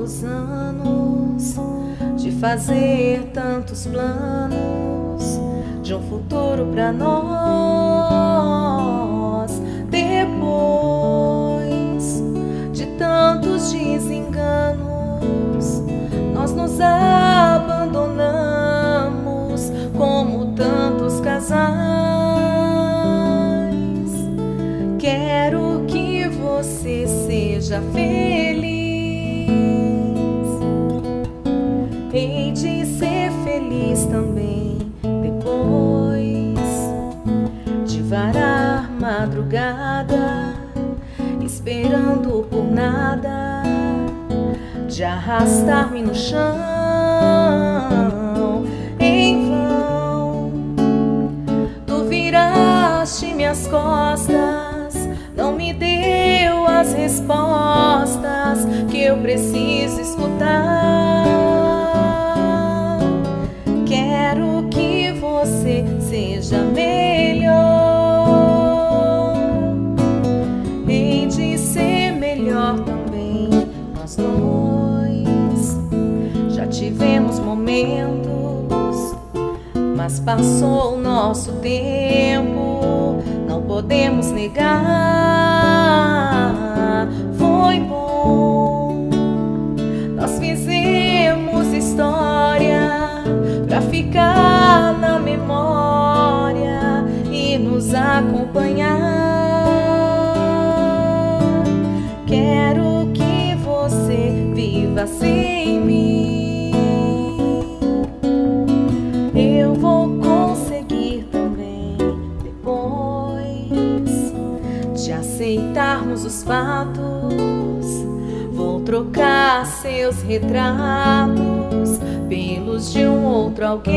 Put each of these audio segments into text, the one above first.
longos anos de fazer tantos planos de um futuro pra nós. Depois de tantos desenganos, nós nos abandonamos como tantos casais. Quero que você seja feliz. Hei de ser feliz também depois de varar madrugada, esperando por nada, de arrastar-me no chão. Em vão tu viraste minhas costas, não me deu as respostas que eu preciso escutar. Quero que você seja melhor. Hei de ser melhor também. Nós dois já tivemos momentos, mas passou o nosso tempo, não podemos negar. Foi bom, nós fizemos história pra ficar na memória e nos acompanhar. Quero que você viva sem mim. Eu vou conseguir também depois de aceitarmos os fatos. Vou trocar seus retratos pelos de um outro alguém.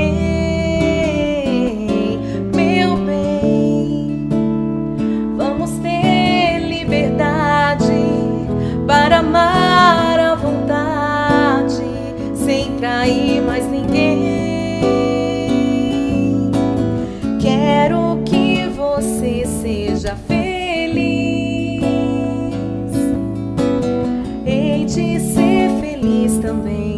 Meu bem, vamos ter liberdade para amar à vontade, sem trair mais ninguém. Quero que você seja feliz. Hei de ser feliz também